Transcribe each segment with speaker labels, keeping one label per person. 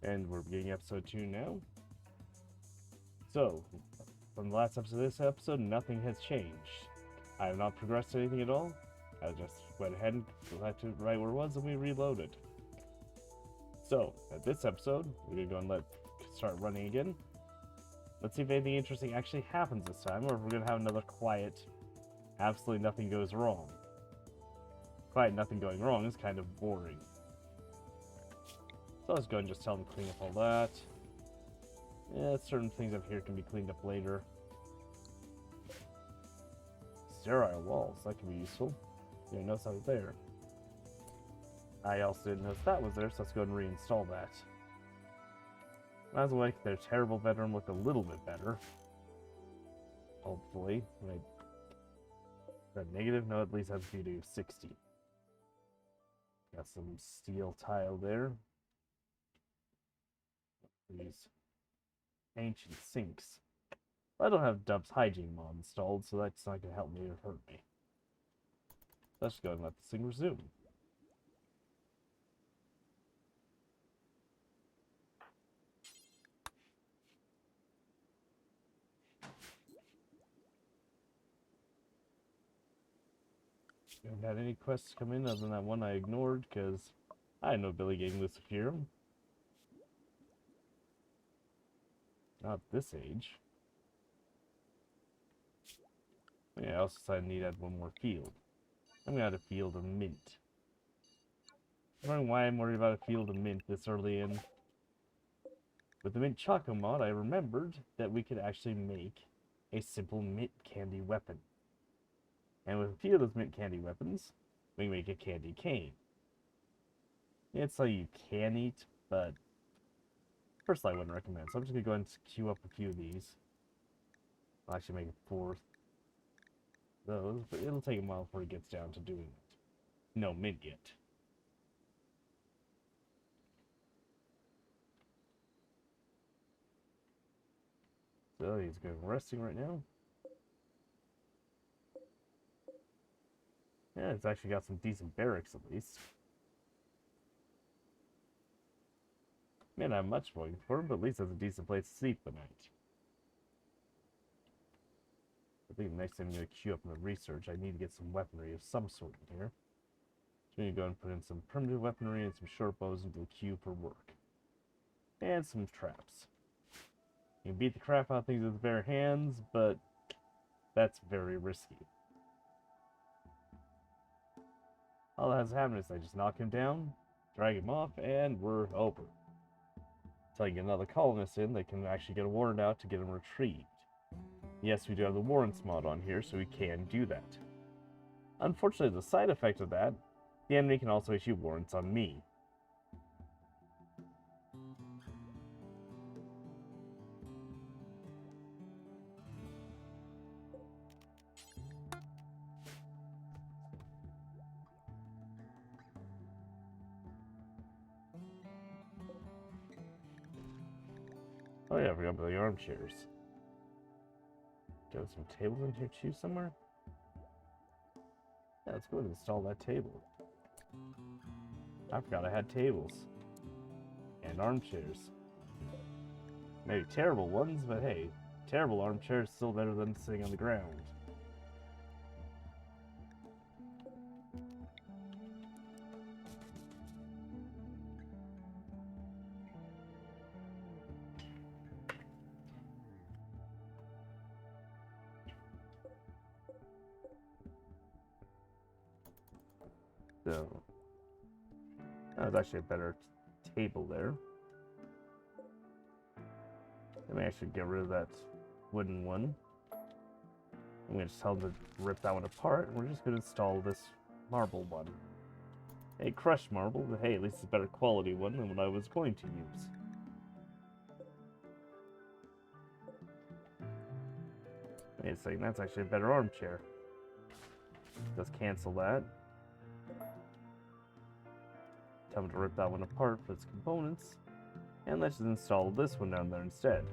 Speaker 1: And we're beginning episode 2 now. So, from the last episode to this episode, nothing has changed. I have not progressed anything at all. I just went ahead and left it right where it was and we reloaded. So, at this episode, we're gonna go and start running again. Let's see if anything interesting actually happens this time, or if we're gonna have another quiet, absolutely nothing goes wrong. Quiet, nothing going wrong is kind of boring. So let's go and just tell them to clean up all that. Yeah, certain things up here can be cleaned up later. Sterile walls, that can be useful. You didn't notice that was there. I also didn't notice that was there, so let's go ahead and reinstall that. Might as well make their terrible bedroom look a little bit better. Hopefully. Right. Is that negative? No, at least has to do 60. Got some steel tile there. These ancient sinks. I don't have Dub's hygiene mod installed, so that's not going to help me or hurt me. Let's just go and let this thing resume. We haven't had any quests come in other than that one I ignored because I had no Billy getting Lucifer. Not this age. Yeah, I also decided I need to add one more field. I'm gonna add a field of mint. I'm wondering why I'm worried about a field of mint this early in. With the mint choco mod, I remembered that we could actually make a simple mint candy weapon. And with a few of those mint candy weapons, we can make a candy cane. It's something you can eat, but personally I wouldn't recommend. So I'm just gonna go ahead and queue up a few of these. I'll actually make a fourth of those, but it'll take a while before it gets down to doing it. No mint yet. So he's going resting right now. Yeah, it's actually got some decent barracks at least. May not have much going for him, but at least has a decent place to sleep at night. I think the next time I'm going to queue up in the research, I need to get some weaponry of some sort in here. So we need to go and put in some primitive weaponry and some short bows into the queue for work. And some traps. You can beat the crap out of things with bare hands, but that's very risky. All that has to happen is I just knock him down, drag him off, and we're over. Until I get another colonist in, they can actually get a warrant out to get him retrieved. Yes, we do have the warrants mod on here, so we can do that. Unfortunately, the side effect of that, the enemy can also issue warrants on me. Oh yeah, I forgot about the armchairs. Got some tables in here too somewhere? Yeah, let's go ahead and install that table. I forgot I had tables. And armchairs. Maybe terrible ones, but hey, terrible armchairs still better than sitting on the ground. So, that was actually a better table there. Let me actually get rid of that wooden one. I'm going to just tell them to rip that one apart, and we're just going to install this marble one. A crushed marble, but hey, at least it's a better quality one than what I was going to use. Wait a second, that's actually a better armchair. Let's cancel that. Tell them to rip that one apart for its components. And let's just install this one down there instead.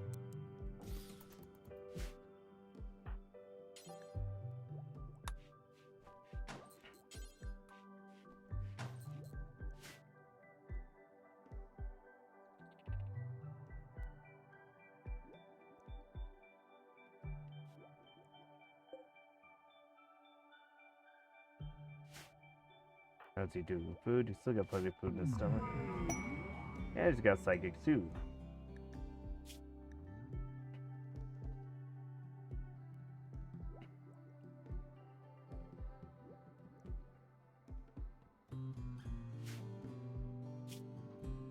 Speaker 1: How's he doing with food? He's still got plenty of food in his stomach. And he's got psychic too.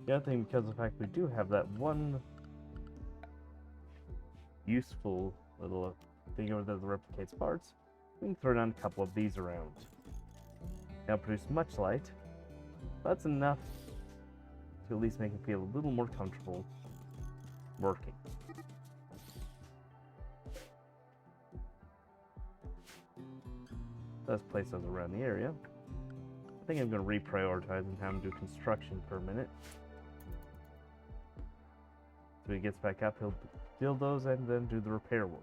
Speaker 1: The other thing, because of the fact we do have that one useful little thing over there that replicates parts, we can throw down a couple of these around. They don't produce much light, but that's enough to at least make it feel a little more comfortable working. Let's place those around the area. I think I'm going to reprioritize and have him do construction for a minute. So he gets back up, he'll build those and then do the repair work.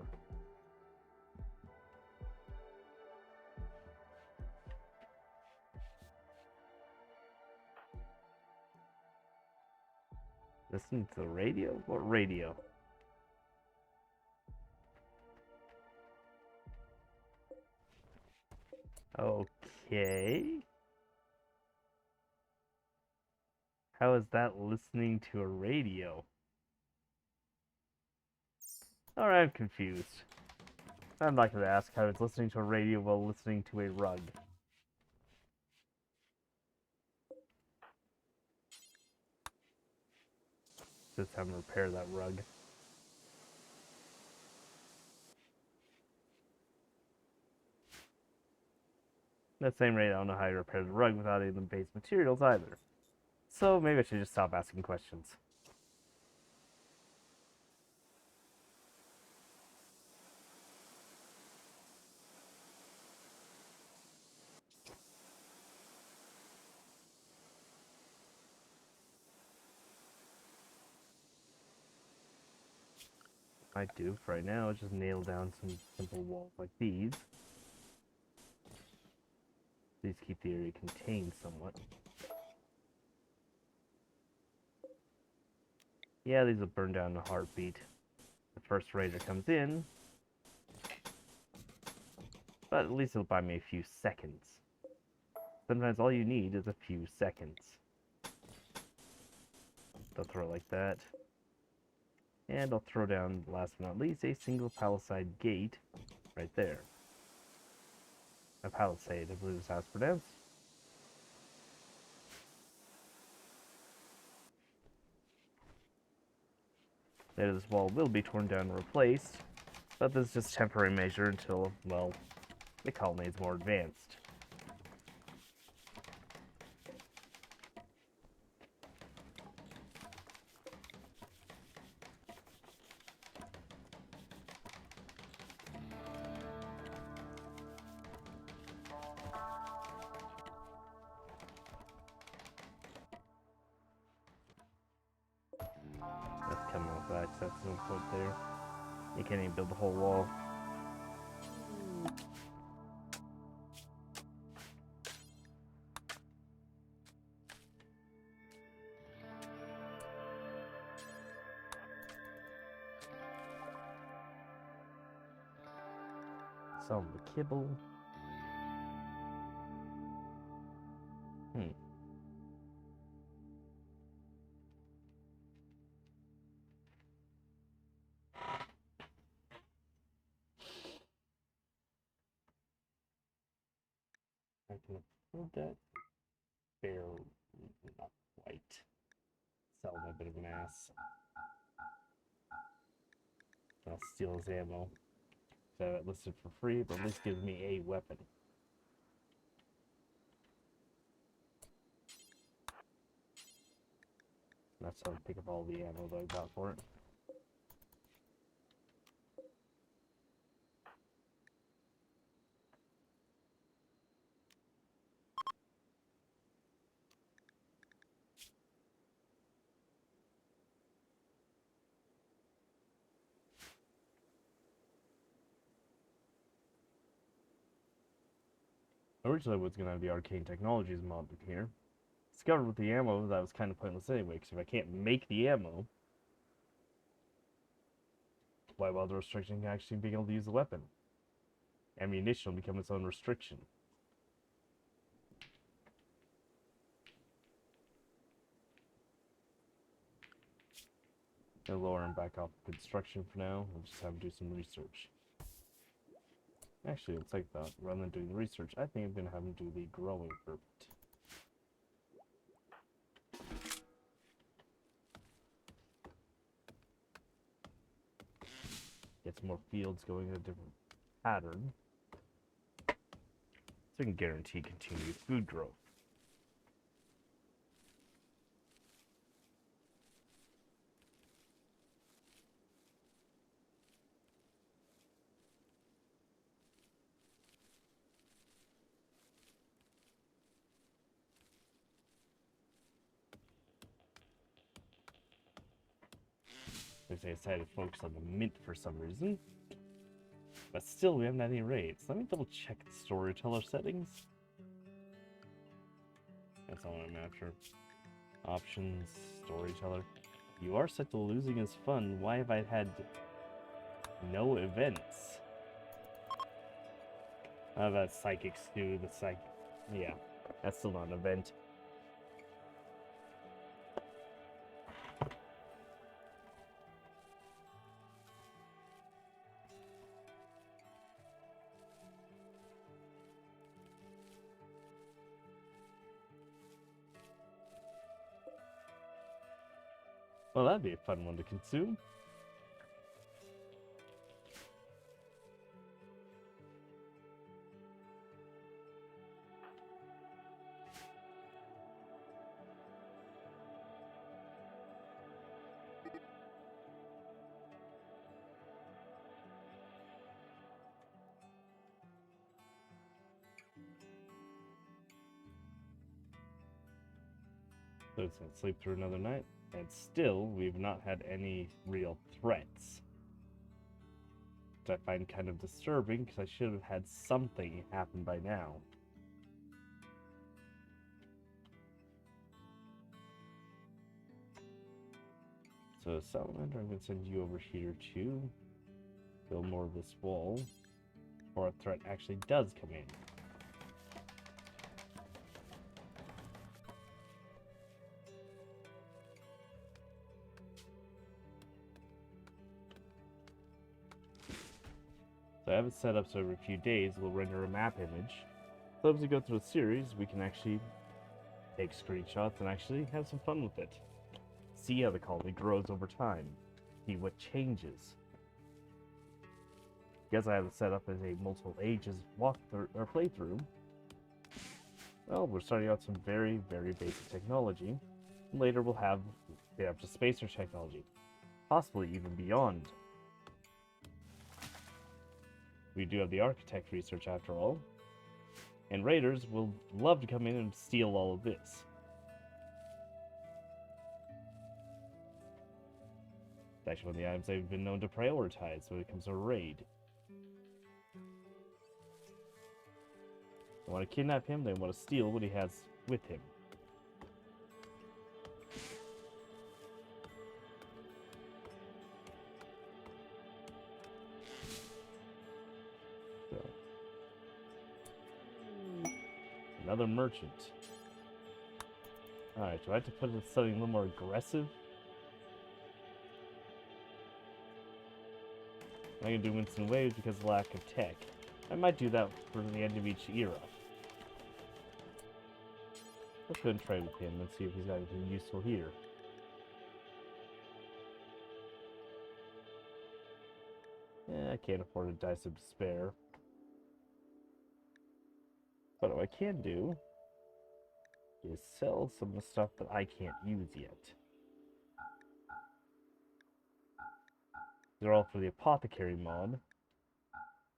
Speaker 1: Listening to the radio? What radio? Okay. How is that listening to a radio? Alright, I'm confused. I'm not going to ask how it's listening to a radio while listening to a rug. Just have him repair that rug. At the same rate, I don't know how you repair the rug without any of the base materials either. So maybe I should just stop asking questions. What I do for right now is just nail down some simple walls like these. These keep the area contained somewhat. Yeah, these will burn down in a heartbeat. The first raider comes in, but at least it'll buy me a few seconds. Sometimes all you need is a few seconds. I'll throw it like that. And I'll throw down, last but not least, a single palisade gate right there. A palisade, I believe is how it's pronounced. Later this wall will be torn down and replaced, but this is just a temporary measure until, well, the colony is more advanced. That's coming off that, so that's no point there. You can't even build the whole wall. Some of the kibble. I can afford that. Fair, not quite. Sell him a bit of an ass. I'll steal his ammo. So it listed for free, but at least gives me a weapon. That's how I pick up all the ammo that I got for it. Originally, I was going to have the arcane technologies mod in here. Discovered with the ammo that was kind of pointless anyway, because if I can't make the ammo, why bother restricting actually being able to use the weapon? Ammunition will become its own restriction. Gonna lower him back off construction for now. We'll just have him do some research. Actually, it's like that. Rather than doing the research, I think I'm gonna have him do the growing for a bit. Get some more fields going in a different pattern. So we can guarantee continued food growth. I decided to focus on the mint for some reason. But still, we haven't had any raids. Let me double check the storyteller settings. That's not what I'm after. Options, storyteller. You are set to losing is fun. Why have I had no events? How about psychic stew? Yeah, that's still not an event. Well, that'd be a fun one to consume. So it's gonna sleep through another night. And still, we've not had any real threats. Which I find kind of disturbing, because I should have had something happen by now. So, Salamander, I'm going to send you over here to build more of this wall, or a threat actually does come in. So I have it set up so every few days we'll render a map image. So as we go through the series, we can actually take screenshots and actually have some fun with it. See how the colony grows over time. See what changes. Because I have it set up as a multiple ages walkthrough or playthrough, well, we're starting out some very, very basic technology. Later we'll have the up to spacer technology, possibly even beyond. We do have the architect research after all, and raiders will love to come in and steal all of this. It's actually one of the items I've been known to prioritize when it comes to a raid. They want to kidnap him, they want to steal what he has with him. So. Another merchant. Alright, do I have to put it something a little more aggressive? I'm going to do Winston Waves because of lack of tech. I might do that for the end of each era. Let's go and trade with him and see if he's got anything useful here. I can't afford a Dice of Despair. But what I can do is sell some of the stuff that I can't use yet. They're all for the apothecary mod.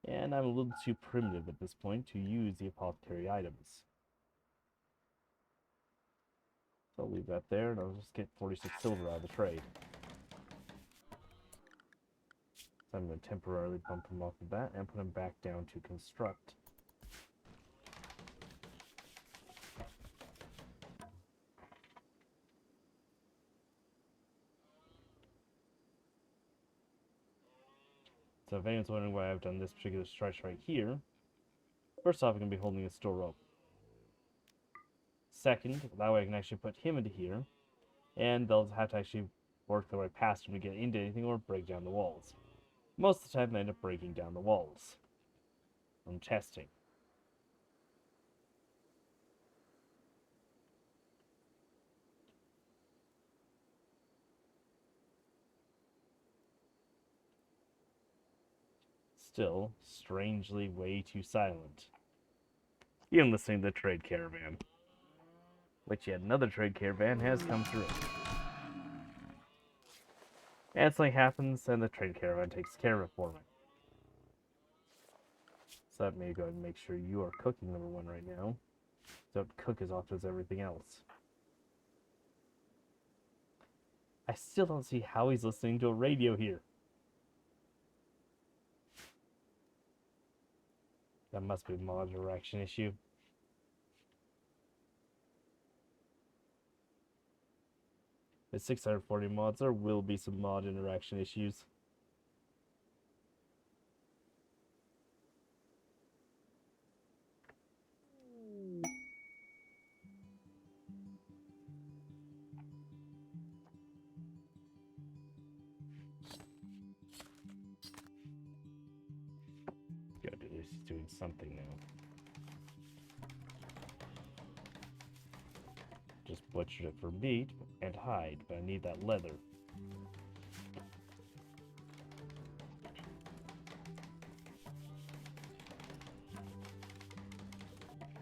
Speaker 1: And I'm a little too primitive at this point to use the apothecary items. So I'll leave that there and I'll just get 46 silver out of the trade. So I'm going to temporarily bump him off of that and put him back down to construct. So if anyone's wondering why I've done this particular stretch right here, first off, I'm going to be holding a store up. Second, that way I can actually put him into here, and they'll have to actually work their way past them to get into anything or break down the walls. Most of the time, they end up breaking down the walls. I'm testing. Still, strangely way too silent. Even listening to the trade caravan. Which yet another trade caravan has come through. And something happens, and the trade caravan takes care of it for me. So let me go ahead and make sure you are cooking number one right now. Don't cook as often as everything else. I still don't see how he's listening to a radio here. That must be a mod interaction issue. With 640 mods, there will be some mod interaction issues. Gotta do this, he's doing something now. Just butchered it for meat and hide, but I need that leather.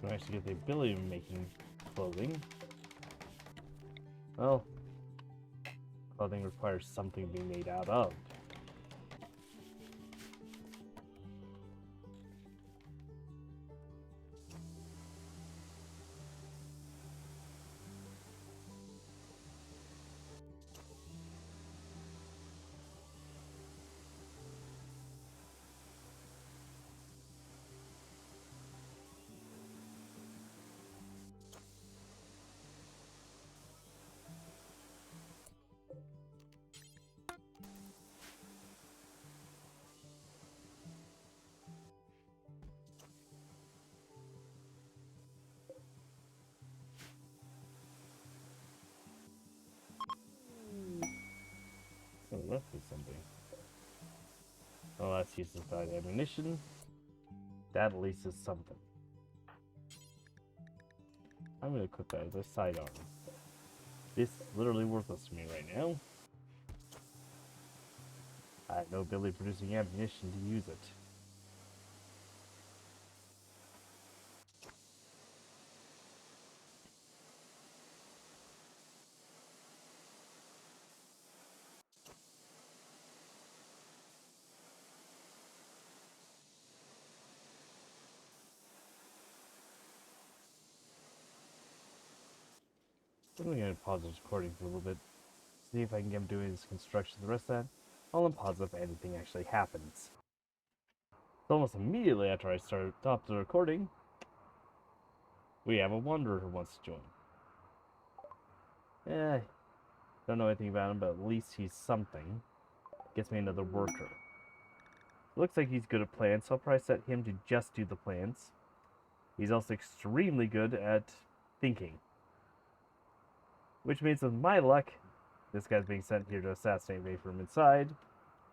Speaker 1: I actually get the ability of making clothing. Well, clothing requires something to be made out of. Oh, that is something. Oh, that's useless ammunition. That at least is something. I'm gonna equip that as a sidearm. This is literally worthless to me right now. I have no ability producing ammunition to use it. I'm going to pause this recording for a little bit, see if I can get him doing this construction. The rest of that, I'll unpause if anything actually happens. So almost immediately after I stopped the recording, we have a wanderer who wants to join. Don't know anything about him, but at least he's something. Gets me another worker. Looks like he's good at plants, so I'll probably set him to just do the plants. He's also extremely good at thinking. Which means with my luck, this guy's being sent here to assassinate me from inside.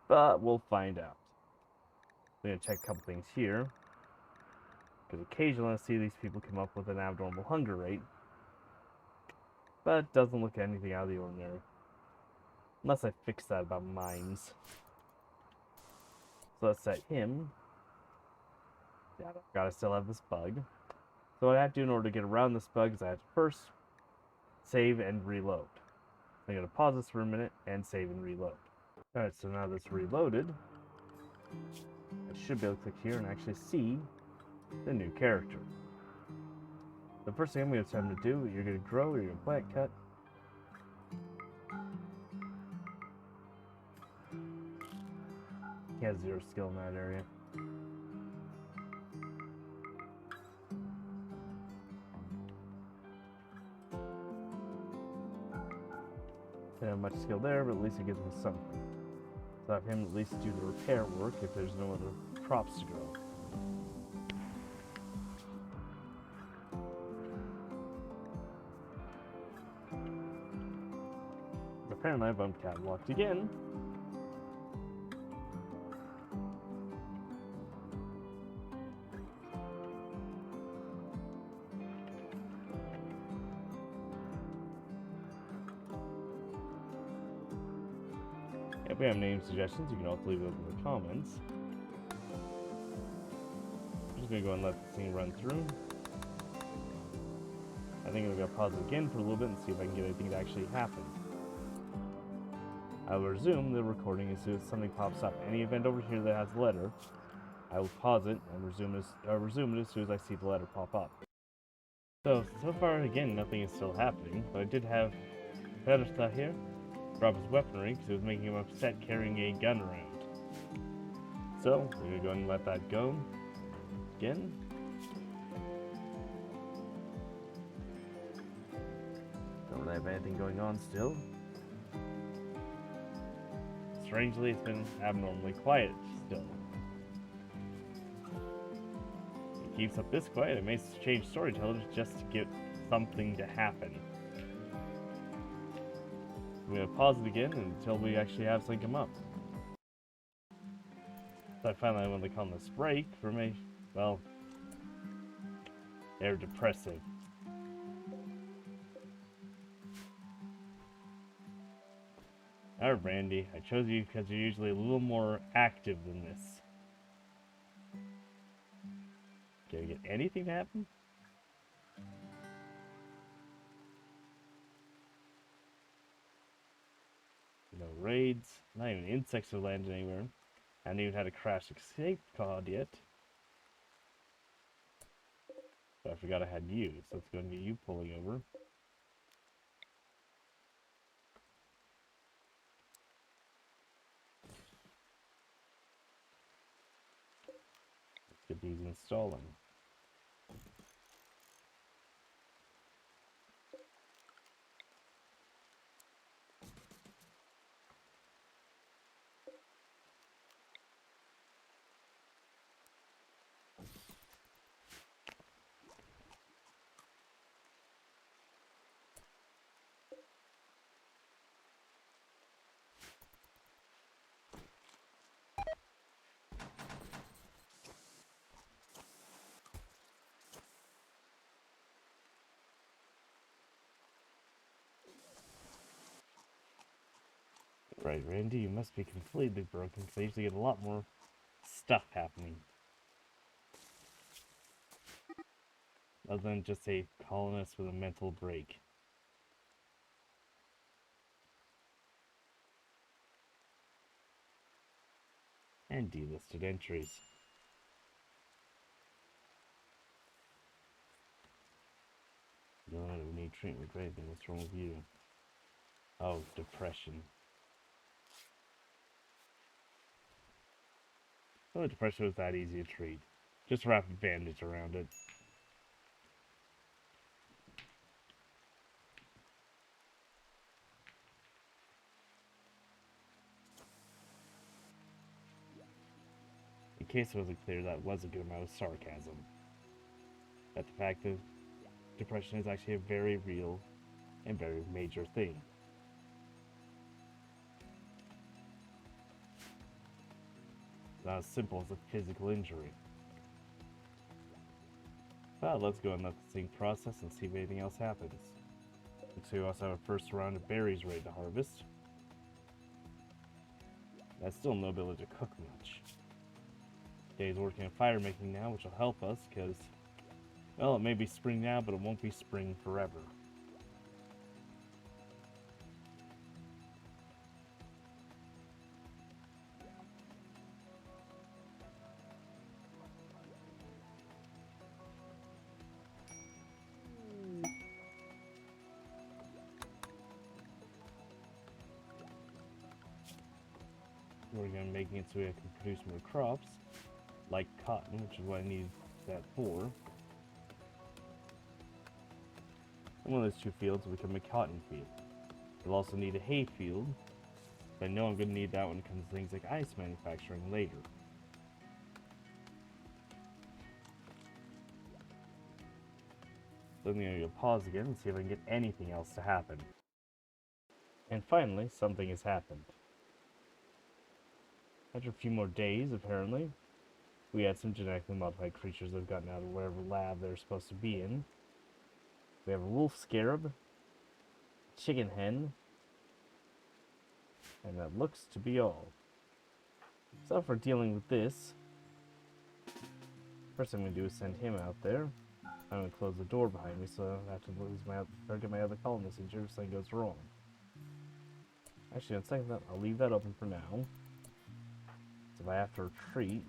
Speaker 1: But we'll find out. I'm going to check a couple things here. Because occasionally I see these people come up with an abnormal hunger rate. But it doesn't look anything out of the ordinary. Unless I fix that about mines. So let's set him. Yeah, I gotta still have this bug. So what I have to do in order to get around this bug is I have to first save and reload. I'm gonna pause this for a minute and save and reload. Alright, so now that's reloaded, I should be able to click here and actually see the new character. The first thing I'm going to tell him to do, you're going to grow, you're going to plant cut. He has 0 skill in that area. Don't have much skill there, but at least it gives me something. So I have him at least do the repair work if there's no other crops to grow. The apparently I bumped catwalked again. If we have name suggestions, you can also leave those in the comments. I'm just gonna go and let the scene run through. I think I'm gonna pause it again for a little bit and see if I can get anything to actually happen. I will resume the recording as soon as something pops up. Any event over here that has a letter, I will pause it and resume it as soon as I see the letter pop up. So far, again, nothing is still happening, but I did have Bertha here drop his weaponry because it was making him upset carrying a gun around. So, we're gonna go and let that go again. Don't really have anything going on still. Strangely, it's been abnormally quiet still. If it keeps up this quiet, it may change storytellers just to get something to happen. I'm going to pause it again until we actually have something come up. So I finally want to call this break for me. Well, they're depressing. Alright, Brandy, I chose you because you're usually a little more active than this. Can I get anything to happen? No raids, not even insects have landed anywhere. I haven't even had a crash escape pod yet. But I forgot I had you, so it's going to get you pulling over. Let's get these installing. Right, Randy, you must be completely broken, because I usually get a lot more stuff happening. Other than just a colonist with a mental break. And delisted entries. No, we need treatment. Great, then what's wrong with you? Oh, depression. Well, depression was that easy to treat. Just wrap a bandage around it. In case it wasn't clear, that was a good amount of sarcasm. That the fact that depression is actually a very real and very major thing. Not as simple as a physical injury. Well, let's go and let the thing process and see if anything else happens. So we also have a first round of berries ready to harvest. That's still no ability to cook much. Dave's working on fire making now, which will help us, because, well, it may be spring now, but it won't be spring forever. We're going to make it so we can produce more crops, like cotton, which is what I need that for. And one of those two fields will become a cotton field. We'll also need a hay field, but I know I'm going to need that when it comes to things like ice manufacturing later. So I'm going to pause again and see if I can get anything else to happen. And finally, something has happened. After a few more days, apparently, we had some genetically modified creatures that have gotten out of whatever lab they're supposed to be in. We have a wolf scarab, chicken hen, and that looks to be all. So for dealing with this, first thing I'm going to do is send him out there. I'm going to close the door behind me so I don't have to lose get my other call messenger if something goes wrong. Actually, on second thought, I'll leave that open for now. So if I have to retreat,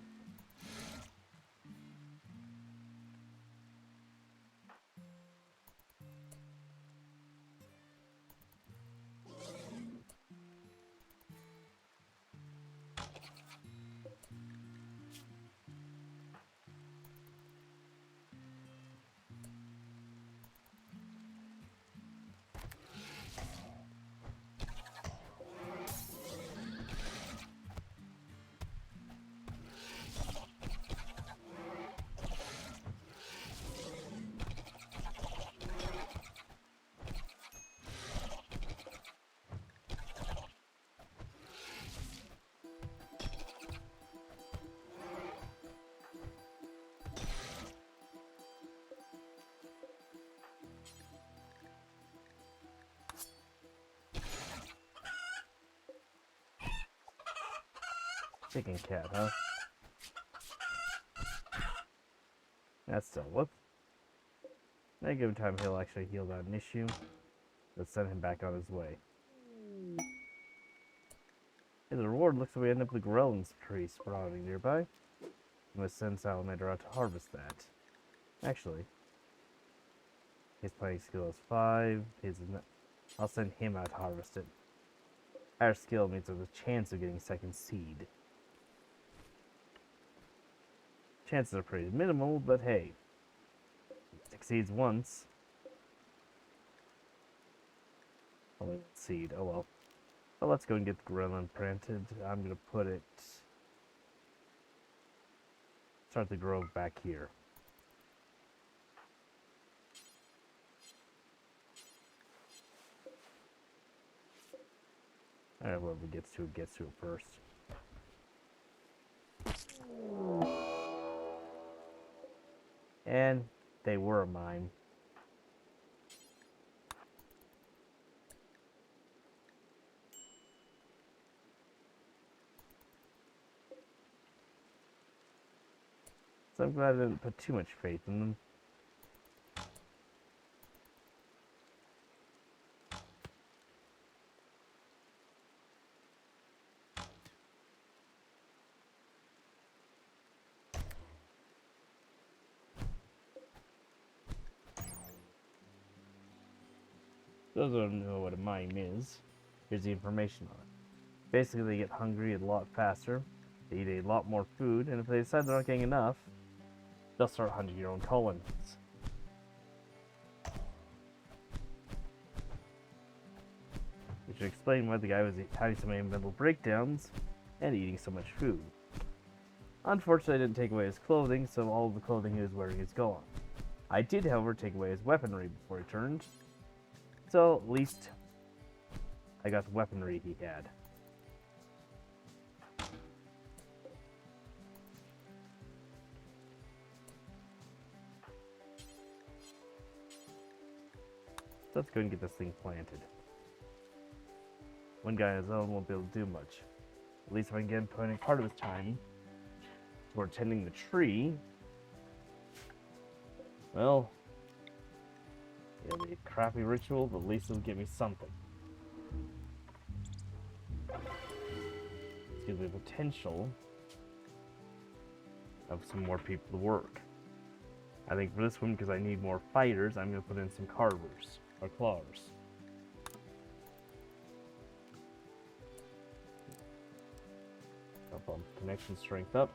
Speaker 1: chicken cat, huh? That's still with. At a given time, he'll actually heal that an issue. Let's send him back on his way. As a reward, looks like we end up with the Grellin's tree sprouting nearby. I'm gonna send Salamander out to harvest that. Actually, his playing skill is 5. I'll send him out to harvest it. Higher skill means there's a chance of getting second seed. Chances are pretty minimal, but hey, succeeds once. Only one seed. Oh well. But let's go and get the gorilla implanted. I'm gonna put it. Start the grove back here. Alright, whoever gets to it first. And they were mine. So I'm glad I didn't put too much faith in them. Those who don't know what a mime is, here's the information on it. Basically, they get hungry a lot faster, they eat a lot more food, and if they decide they're not getting enough, they'll start hunting your own colonies. Which would explain why the guy was having so many mental breakdowns and eating so much food. Unfortunately, I didn't take away his clothing, so all of the clothing he was wearing is gone. I did, however, take away his weaponry before he turned, so at least I got the weaponry he had. Let's go and get this thing planted. One guy on his own won't be able to do much. At least if I can get him putting part of his time toward tending the tree, well, it'll be a crappy ritual, but at least it'll give me something. It's give me the potential of some more people to work. I think for this one, because I need more fighters, I'm going to put in some carvers, or clawers. I'll bump connection strength up.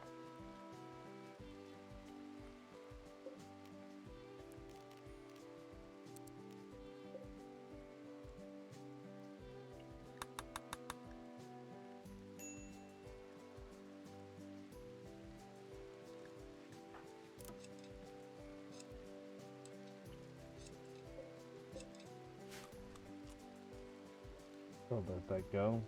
Speaker 1: I'll let that go.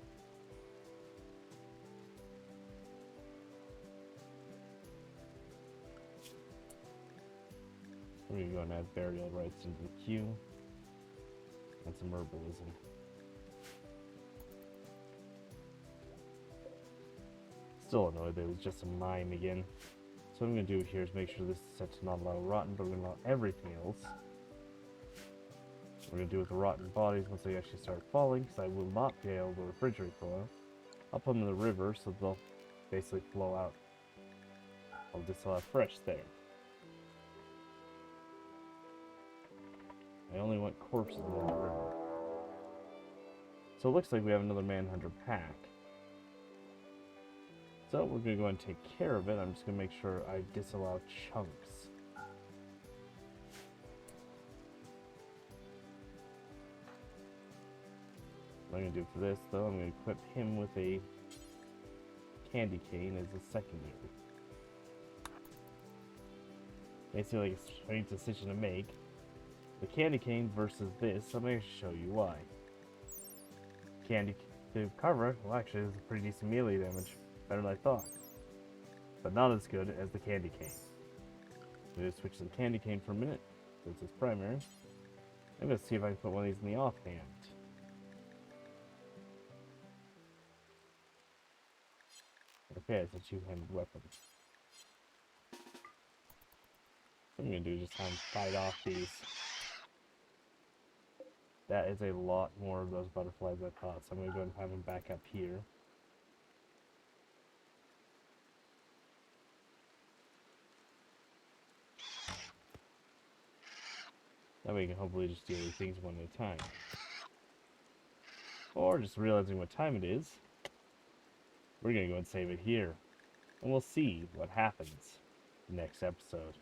Speaker 1: We're gonna go and add burial rites into the queue. And some herbalism. Still annoyed that it was just a mime again. So what I'm going to do here is make sure this is set to not allow rotten, but we're going to allow everything else. We're going to do with the rotten bodies once they actually start falling, because I will not be able to refrigerate them. I'll put them in the river so they'll basically flow out. I'll disallow fresh there. I only want corpses in the river. So it looks like we have another Manhunter pack. So we're going to go and take care of it. I'm just going to make sure I disallow chunks. What I'm going to do for this, though, I'm going to equip him with a candy cane as a secondary. Basically, like a strange decision to make. The candy cane versus this, I'm going to show you why. The cover, well, actually, is a pretty decent melee damage. Better than I thought. But not as good as the candy cane. I'm going to switch to the candy cane for a minute, since it's primary. I'm going to see if I can put one of these in the offhand. Okay, it's a two-handed weapon. What I'm going to do is just try and fight off these. That is a lot more of those butterflies I thought, so I'm going to go and have them back up here. That way you can hopefully just deal with things one at a time. Or just realizing what time it is, we're going to go and save it here. And we'll see what happens next episode.